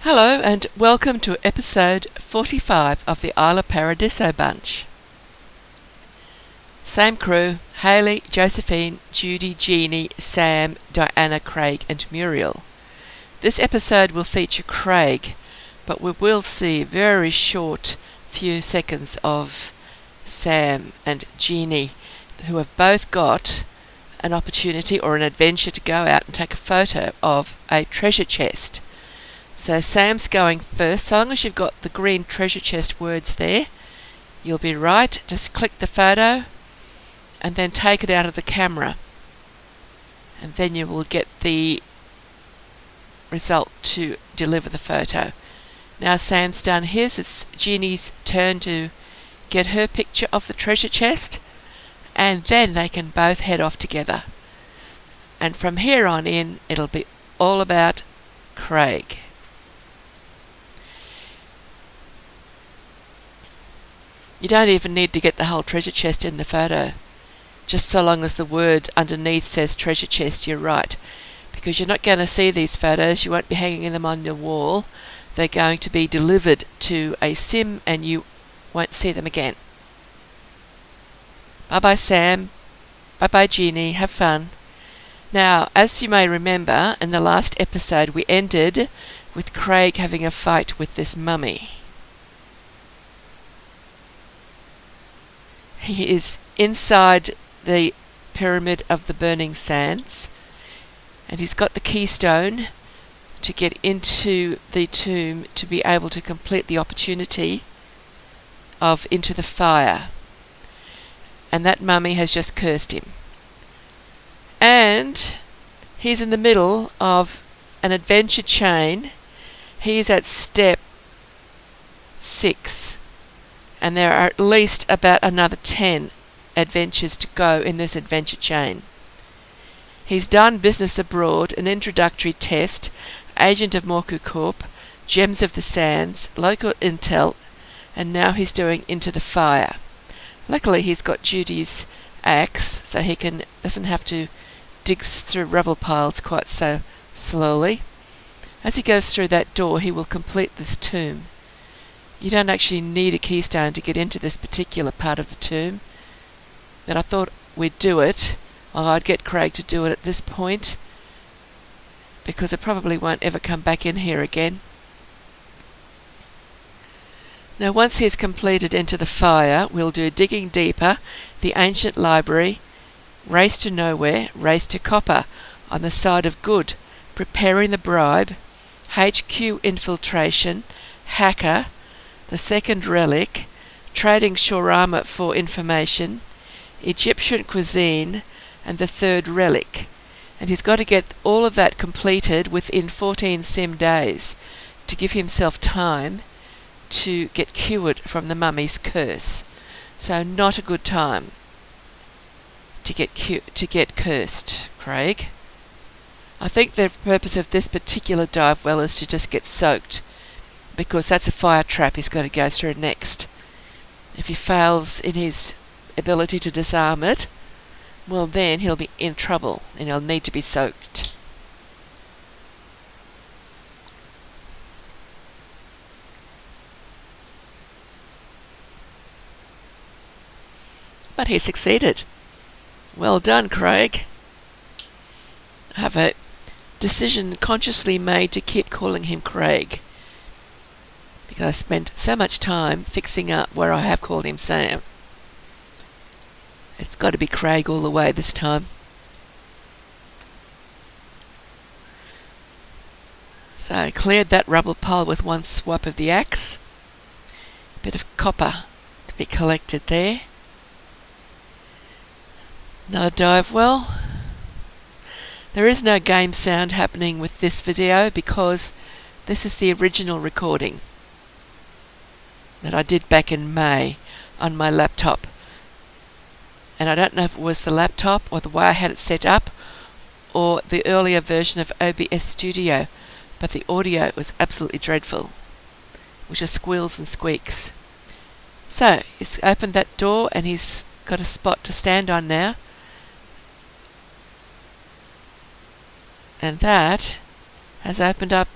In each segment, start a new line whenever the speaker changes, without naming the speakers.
Hello and welcome to episode 45 of the Isla Paradiso bunch. Same crew: Hayley, Josephine, Judy, Jeannie, Sam, Diana, Craig and Muriel. This episode will feature Craig, but we will see very short few seconds of Sam and Jeannie, who have both got an opportunity or an adventure to go out and take a photo of a treasure chest. So Sam's going first. So long as you've got the green treasure chest words there, you'll be right. Just click the photo and then take it out of the camera, and then you will get the result to deliver the photo. Now Sam's done his. It's Jeannie's turn to get her picture of the treasure chest, and then they can both head off together. And from here on in, it'll be all about Craig. You don't even need to get the whole treasure chest in the photo. Just so long as the word underneath says treasure chest, you're right. Because you're not going to see these photos, you won't be hanging them on your wall. They're going to be delivered to a sim and you won't see them again. Bye-bye Sam. Bye-bye Jeannie. Have fun. Now, as you may remember, in the last episode we ended with Craig having a fight with this mummy. He is inside the pyramid of the burning sands, and he's got the keystone to get into the tomb to be able to complete the opportunity of into the fire. And that mummy has just cursed him. And he's in the middle of an adventure chain. He is at step 6. And there are at least about another 10 adventures to go in this adventure chain. He's done Business Abroad, an introductory test, Agent of Morku Corp, Gems of the Sands, Local Intel, and now he's doing Into the Fire. Luckily he's got Judy's axe, so he doesn't have to dig through rubble piles quite so slowly. As he goes through that door, he will complete this tomb. You don't actually need a keystone to get into this particular part of the tomb, but I thought we'd do it, or I'd get Craig to do it at this point, because it probably won't ever come back in here again. Now once he's completed Into the Fire, we'll do Digging Deeper, The Ancient Library, Race to Nowhere, Race to Copper, On the Side of Good, Preparing the Bribe, HQ Infiltration, Hacker, The Second Relic, Trading Shorama for Information, Egyptian Cuisine, and The Third Relic. And he's got to get all of that completed within 14 sim days to give himself time to get cured from the mummy's curse. So not a good time to get cursed, Craig. I think the purpose of this particular dive well is to just get soaked, because that's a fire trap he's got to go through next. If he fails in his ability to disarm it, well then he'll be in trouble and he'll need to be soaked. But he succeeded. Well done, Craig. I have a decision consciously made to keep calling him Craig, because I spent so much time fixing up where I have called him Sam. It's got to be Craig all the way this time. So I cleared that rubble pile with one swipe of the axe. A bit of copper to be collected there. Another dive well. There is no game sound happening with this video because this is the original recording that I did back in May on my laptop. And I don't know if it was the laptop or the way I had it set up or the earlier version of OBS Studio, but the audio was absolutely dreadful, which are squeals and squeaks. So he's opened that door and he's got a spot to stand on now. And that has opened up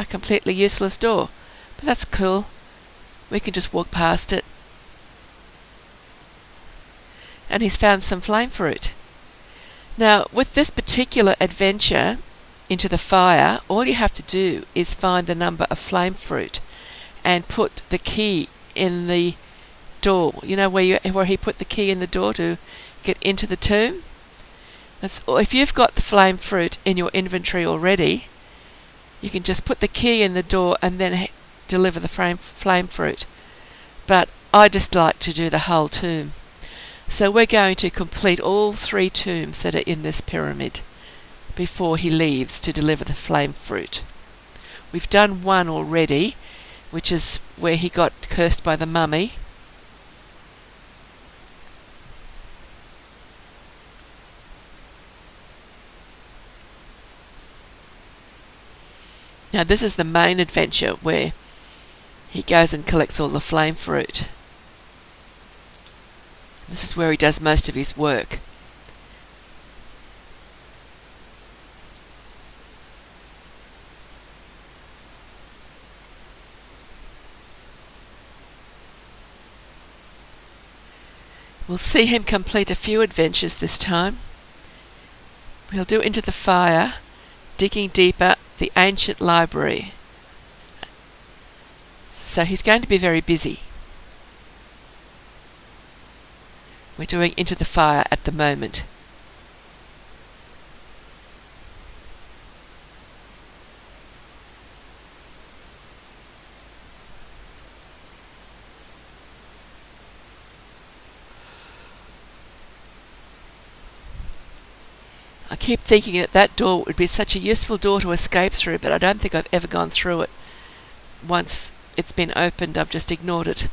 a completely useless door. But that's cool. We can just walk past it. And he's found some flame fruit. Now, with this particular adventure into the fire, all you have to do is find the number of flame fruit and put the key in the door. You know where he put the key in the door to get into the tomb? If you've got the flame fruit in your inventory already, you can just put the key in the door and then deliver the flame fruit. But I just like to do the whole tomb. So we're going to complete all 3 tombs that are in this pyramid before he leaves to deliver the flame fruit. We've done one already, which is where he got cursed by the mummy. Now this is the main adventure where he goes and collects all the flame fruit. This is where he does most of his work. We'll see him complete a few adventures this time. He'll do Into the Fire, Digging Deeper, the Ancient Library. So he's going to be very busy. We're doing Into the Fire at the moment. I keep thinking that door would be such a useful door to escape through, but I don't think I've ever gone through it. Once it's been opened, I've just ignored it.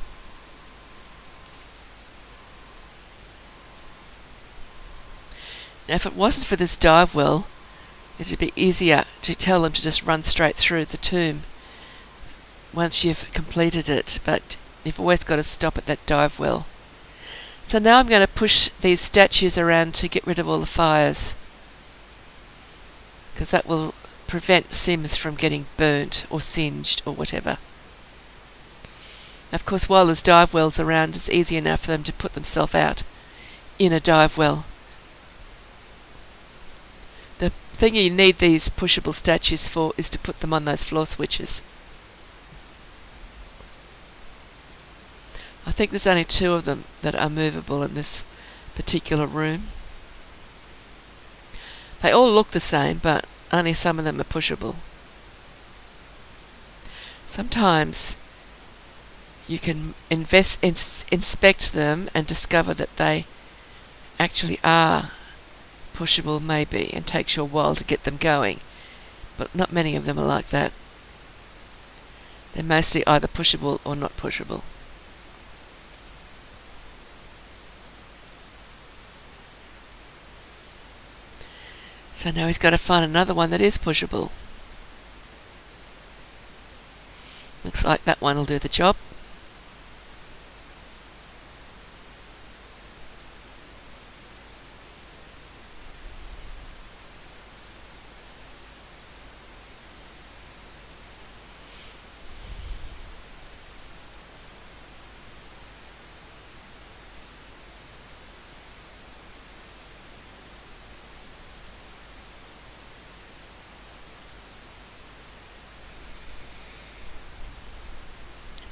Now, if it wasn't for this dive well, it'd be easier to tell them to just run straight through the tomb once you've completed it, but you've always got to stop at that dive well. So now I'm going to push these statues around to get rid of all the fires, because that will prevent Sims from getting burnt or singed or whatever. Of course, while there's dive wells around, it's easy enough for them to put themselves out in a dive well. The thing you need these pushable statues for is to put them on those floor switches. I think there's only 2 of them that are movable in this particular room. They all look the same, but only some of them are pushable. Sometimes you can inspect them and discover that they actually are pushable, maybe, and takes you a while to get them going. But not many of them are like that. They're mostly either pushable or not pushable. So now he's got to find another one that is pushable. Looks like that one will do the job.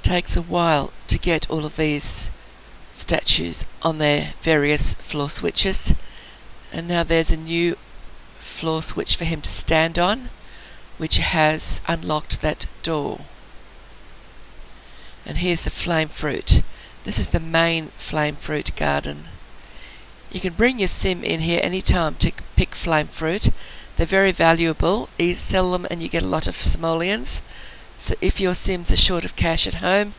Takes a while to get all of these statues on their various floor switches, and now there's a new floor switch for him to stand on, which has unlocked that door. And here's the flame fruit. This is the main flame fruit garden. You can bring your sim in here anytime to pick flame fruit. They're very valuable. You sell them and you get a lot of simoleons. So if your Sims are short of cash at home,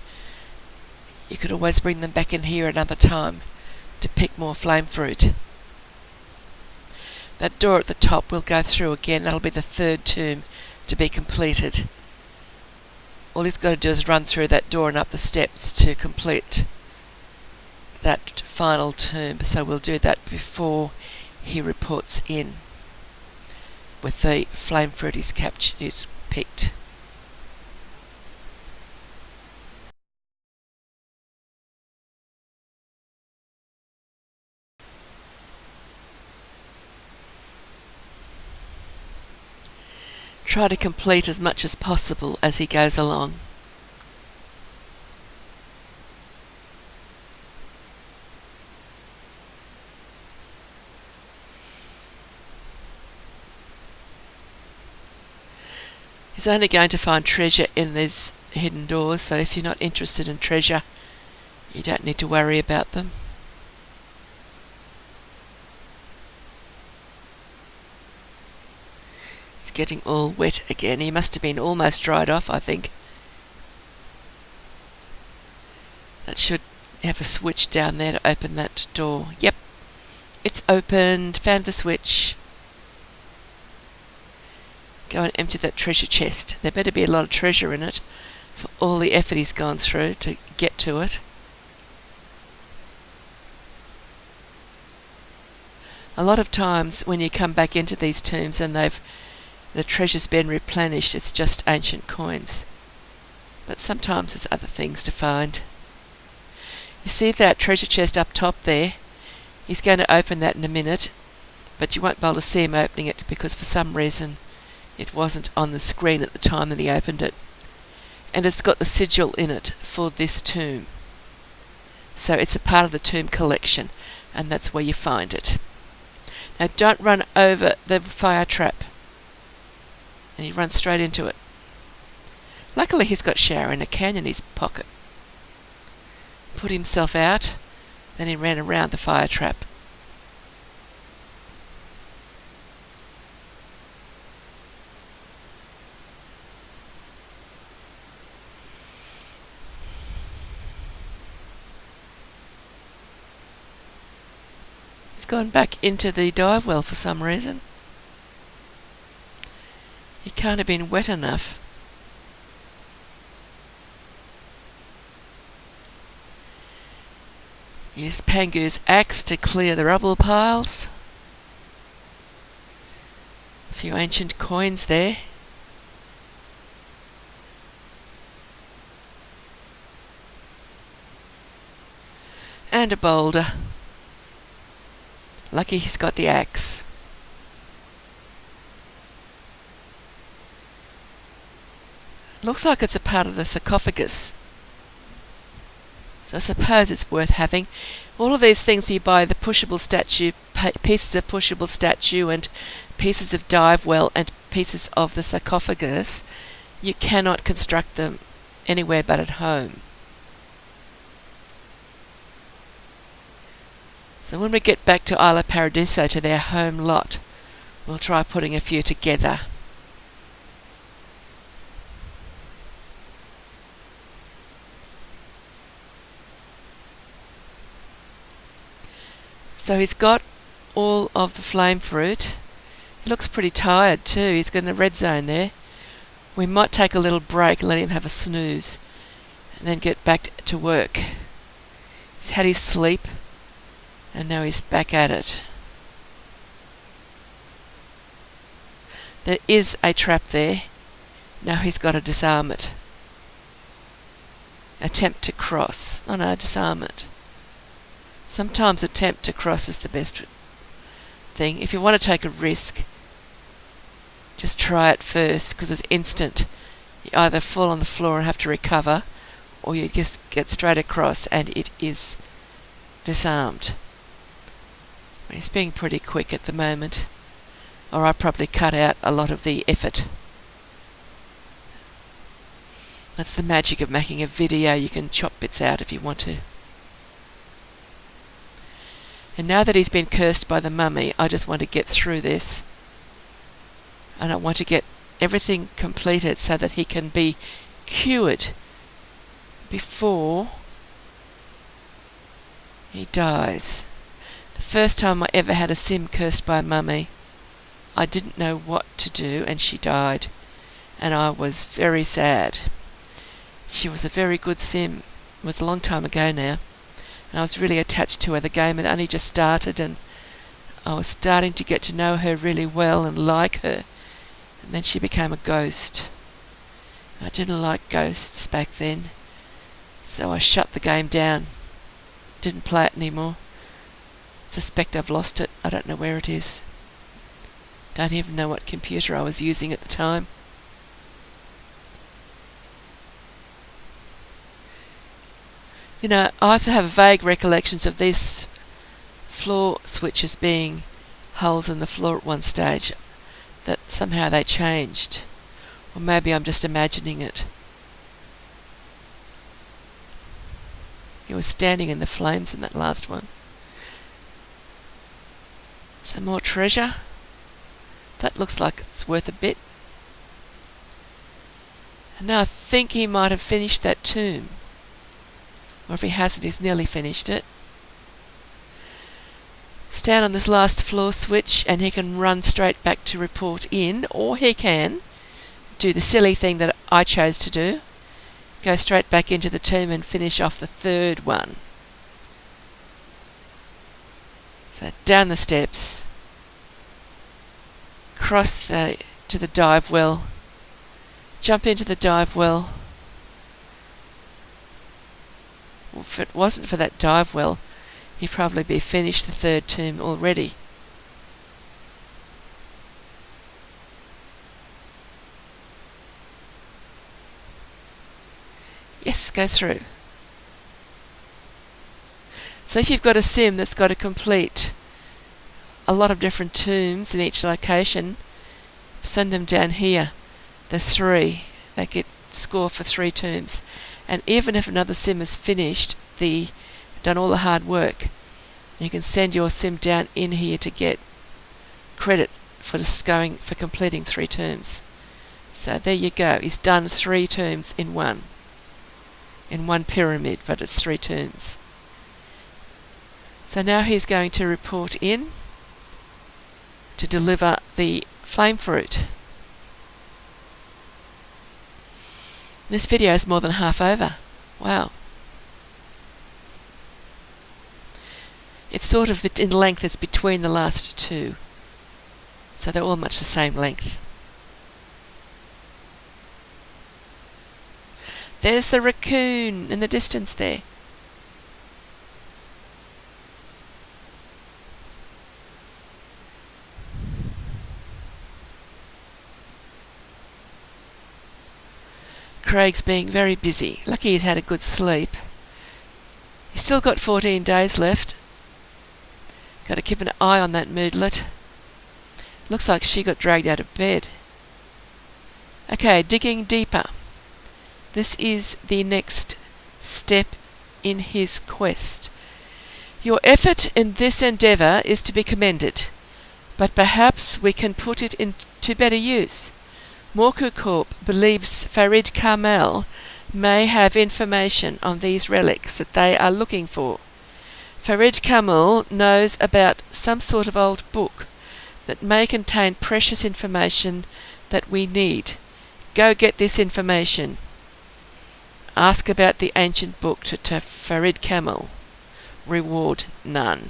you could always bring them back in here another time to pick more flame fruit. That door at the top we'll go through again. That'll be the 3rd tomb to be completed. All he's got to do is run through that door and up the steps to complete that final tomb. So we'll do that before he reports in with the flame fruit he's picked. try to complete as much as possible as he goes along. He's only going to find treasure in these hidden doors, so if you're not interested in treasure, you don't need to worry about them. It's getting all wet again. He must have been almost dried off, I think. That should have a switch down there to open that door. Yep, it's opened. Found the switch. Go and empty that treasure chest. There better be a lot of treasure in it for all the effort he's gone through to get to it. A lot of times when you come back into these tombs and the treasure's been replenished, it's just ancient coins. But sometimes there's other things to find. You see that treasure chest up top there? He's going to open that in a minute, but you won't be able to see him opening it because for some reason it wasn't on the screen at the time that he opened it. And it's got the sigil in it for this tomb. So it's a part of the tomb collection, and that's where you find it. Now don't run over the fire trap. And he runs straight into it. Luckily he's got shower in a can in his pocket. Put himself out, then he ran around the fire trap. He's gone back into the dive well for some reason. He can't have been wet enough. Use Pangu's axe to clear the rubble piles. A few ancient coins there. And a boulder. Lucky he's got the axe. Looks like it's a part of the sarcophagus. So I suppose it's worth having. All of these things you buy, the pushable statue, pieces of pushable statue and pieces of dive well and pieces of the sarcophagus, you cannot construct them anywhere but at home. So when we get back to Isla Paradiso, to their home lot, we'll try putting a few together. So he's got all of the flame fruit. He looks pretty tired too. He's got in the red zone there. We might take a little break and let him have a snooze and then get back to work. He's had his sleep and now he's back at it. There is a trap there. Now he's got to disarm it. Attempt to cross. Oh no, disarm it. Sometimes attempt to cross is the best thing. If you want to take a risk, just try it first because it's instant. You either fall on the floor and have to recover, or you just get straight across and it is disarmed. He's being pretty quick at the moment, or I probably cut out a lot of the effort. That's the magic of making a video. You can chop bits out if you want to. And now that he's been cursed by the mummy, I just want to get through this. And I want to get everything completed so that he can be cured before he dies. The first time I ever had a sim cursed by a mummy, I didn't know what to do and she died. And I was very sad. She was a very good sim. It was a long time ago now. And I was really attached to her. The game had only just started and I was starting to get to know her really well and like her. And then she became a ghost. I didn't like ghosts back then. So I shut the game down. Didn't play it anymore. Suspect I've lost it. I don't know where it is. Don't even know what computer I was using at the time. I have vague recollections of these floor switches being holes in the floor at one stage, that somehow they changed. Or maybe I'm just imagining it. He was standing in the flames in that last one. Some more treasure. That looks like it's worth a bit. And now I think he might have finished that tomb. Or if he hasn't, he's nearly finished it. Stand on this last floor switch and he can run straight back to report in, or he can do the silly thing that I chose to do. Go straight back into the tomb and finish off the third one. So down the steps, cross to the dive well, jump into the dive well. If it wasn't for that dive well, he'd probably be finished the third tomb already. Yes, go through. So if you've got a sim that's got to complete a lot of different tombs in each location, send them down here. There's 3. They get score for 3 tombs. And even if another sim has finished, done all the hard work, you can send your sim down in here to get credit for completing 3 tombs. So there you go. He's done 3 tombs in one pyramid, but it's 3 tombs. So now he's going to report in to deliver the flame fruit. This video is more than half over. Wow. It's sort of in length, it's between the last 2. So they're all much the same length. There's the raccoon in the distance there. Craig's being very busy. Lucky he's had a good sleep. He's still got 14 days left. Got to keep an eye on that moodlet. Looks like she got dragged out of bed. Okay, digging deeper. This is the next step in his quest. Your effort in this endeavour is to be commended, but perhaps we can put it into better use. Morku Corp believes Farid Kamel may have information on these relics that they are looking for. Farid Kamel knows about some sort of old book that may contain precious information that we need. Go get this information. Ask about the ancient book to Farid Kamel. Reward none.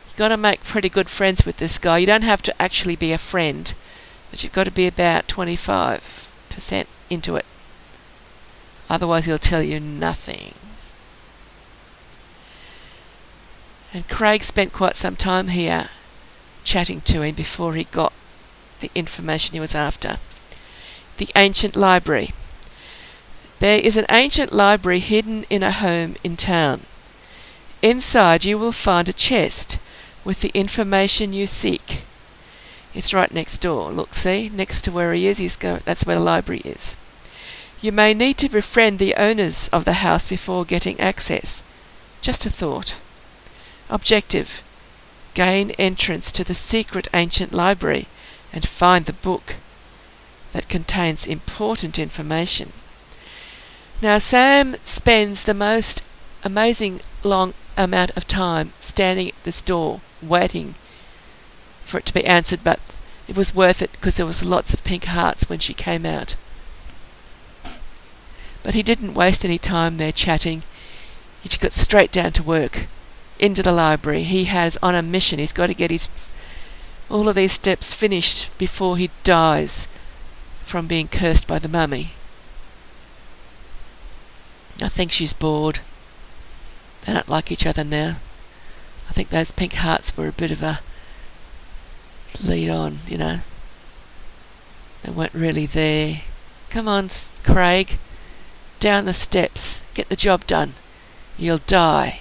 You've got to make pretty good friends with this guy. You don't have to actually be a friend, but you've got to be about 25% into it. Otherwise he'll tell you nothing. And Craig spent quite some time here chatting to him before he got the information he was after. The ancient library. There is an ancient library hidden in a home in town. Inside you will find a chest with the information you seek. It's right next door. Look, see? Next to where he is, that's where the library is. You may need to befriend the owners of the house before getting access. Just a thought. Objective. Gain entrance to the secret ancient library and find the book that contains important information. Now Sam spends the most amazing long amount of time standing at this door waiting for it to be answered, but it was worth it because there was lots of pink hearts when she came out. But he didn't waste any time there chatting. He just got straight down to work, into the library. He has on a mission. He's got to get all of these steps finished before he dies from being cursed by the mummy. I think she's bored. They don't like each other now. I think those pink hearts were a bit of a lead on, you know. They weren't really there. Come on, Craig. Down the steps. Get the job done. You'll die.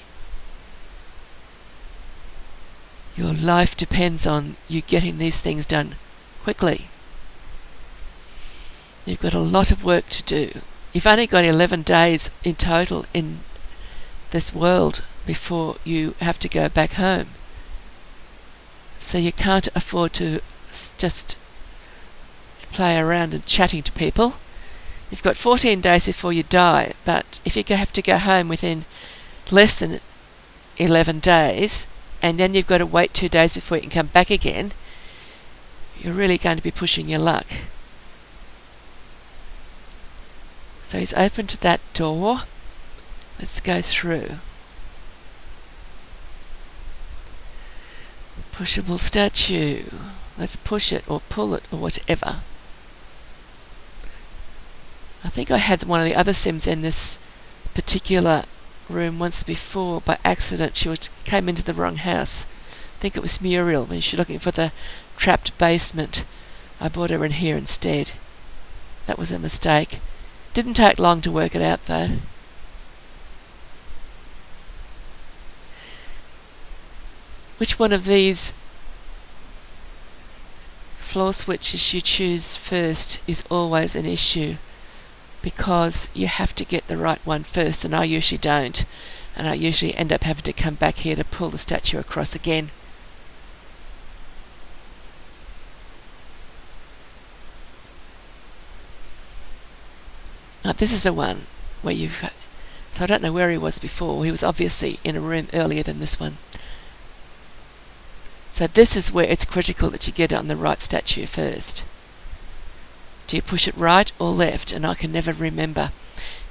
Your life depends on you getting these things done quickly. You've got a lot of work to do. You've only got 11 days in total in this world before you have to go back home. So you can't afford to just play around and chatting to people. You've got 14 days before you die, but if you have to go home within less than 11 days, and then you've got to wait 2 days before you can come back again, you're really going to be pushing your luck. So he's opened that door. Let's go through. Pushable statue. Let's push it or pull it or whatever. I think I had one of the other Sims in this particular room once before by accident. She came into the wrong house. I think it was Muriel when she was looking for the trapped basement. I brought her in here instead. That was a mistake. Didn't take long to work it out though. Which one of these floor switches you choose first is always an issue, because you have to get the right one first, and I usually don't, and I usually end up having to come back here to pull the statue across again. This is the one where you've... So I don't know where he was before. He was obviously in a room earlier than this one. So this is where it's critical that you get it on the right statue first. Do you push it right or left? And I can never remember.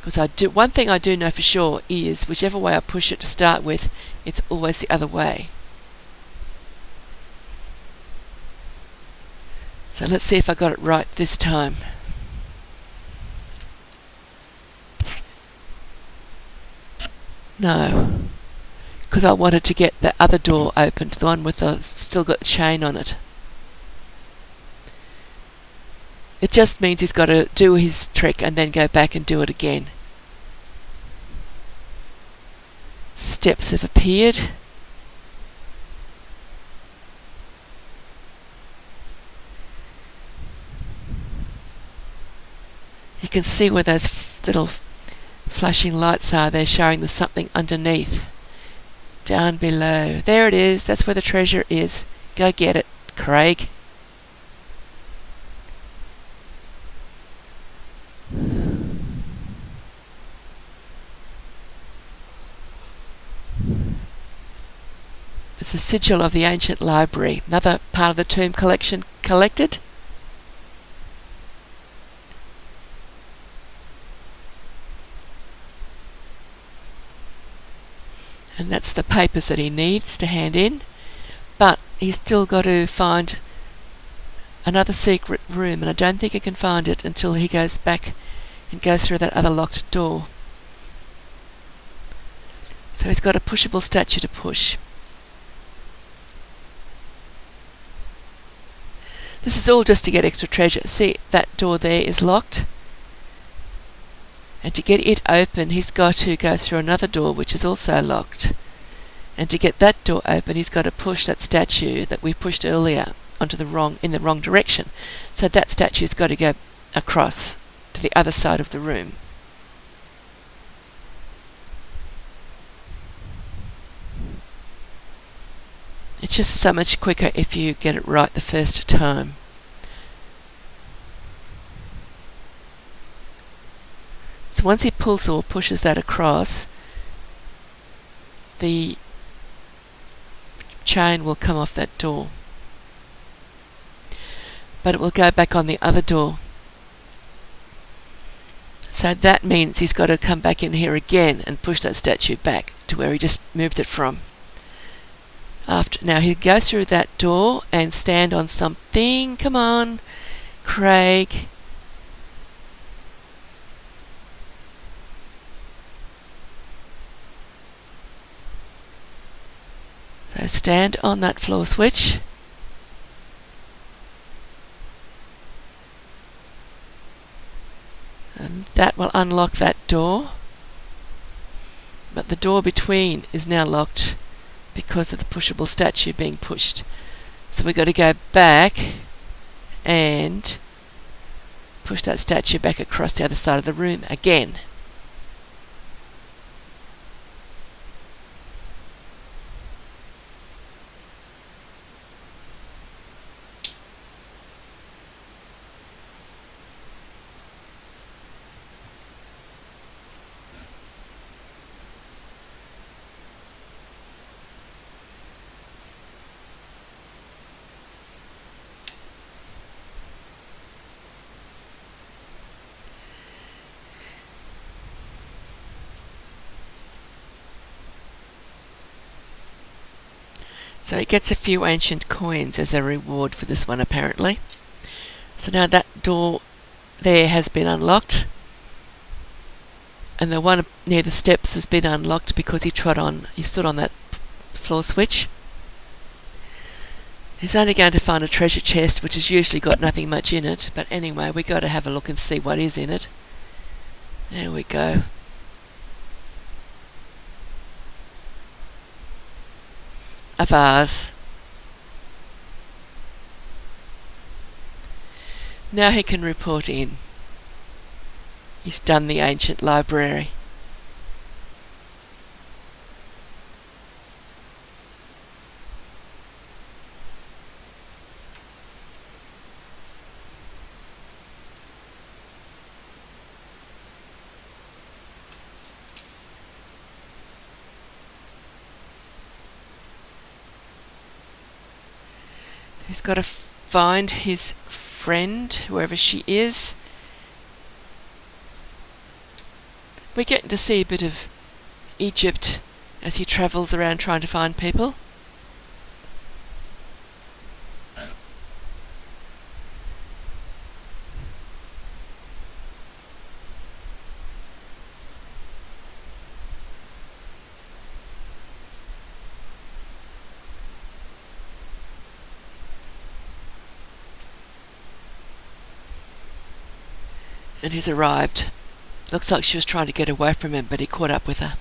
Because one thing I do know for sure is whichever way I push it to start with, it's always the other way. So let's see if I got it right this time. No, because I wanted to get the other door opened, the one with the still got the chain on it. It just means he's got to do his trick and then go back and do it again. Steps have appeared. You can see where those little flashing lights are. They're showing there's something underneath. Down below. There it is. That's where the treasure is. Go get it, Craig. It's a sigil of the ancient library. Another part of the tomb collection collected. And that's the papers that he needs to hand in. But he's still got to find another secret room, and I don't think he can find it until he goes back and goes through that other locked door. So he's got a pushable statue to push. This is all just to get extra treasure. See, that door there is locked. And to get it open, he's got to go through another door which is also locked. And to get that door open, he's got to push that statue that we pushed earlier in the wrong direction. So that statue's got to go across to the other side of the room. It's just so much quicker if you get it right the first time. So once he pulls or pushes that across, the chain will come off that door. But it will go back on the other door. So that means he's got to come back in here again and push that statue back to where he just moved it from. Now he'll go through that door and stand on something. Come on, Craig. So stand on that floor switch. And that will unlock that door. But the door between is now locked because of the pushable statue being pushed. So we've got to go back and push that statue back across the other side of the room again. So he gets a few ancient coins as a reward for this one, apparently. So now that door there has been unlocked, and the one near the steps has been unlocked because he stood on that floor switch. He's only going to find a treasure chest, which has usually got nothing much in it, but anyway, we got to have a look and see what is in it. There we go. A vase. Now he can report in. He's done the ancient library. He's got to find his friend, whoever she is. We're getting to see a bit of Egypt as he travels around trying to find people. And he's arrived. Looks like she was trying to get away from him, but he caught up with her.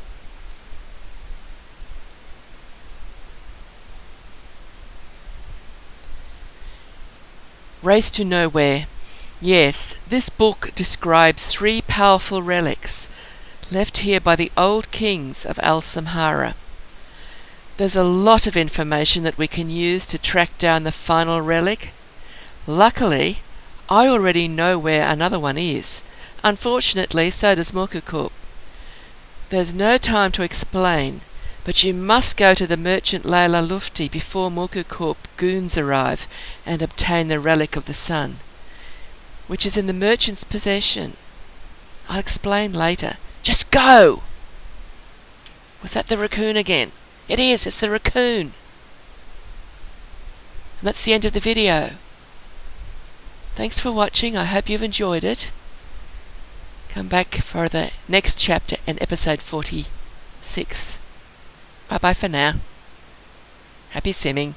Race to Nowhere. Yes, this book describes 3 powerful relics left here by the old kings of Al-Samhara. There's a lot of information that we can use to track down the final relic. Luckily, I already know where another one is. Unfortunately, so does Mukkukup. There's no time to explain, but you must go to the merchant Layla Lufti before Mukkukup goons arrive and obtain the relic of the sun, which is in the merchant's possession. I'll explain later. Just go! Was that the raccoon again? It is, it's the raccoon. And that's the end of the video. Thanks for watching. I hope you've enjoyed it. Come back for the next chapter in episode 46. Bye bye for now. Happy simming.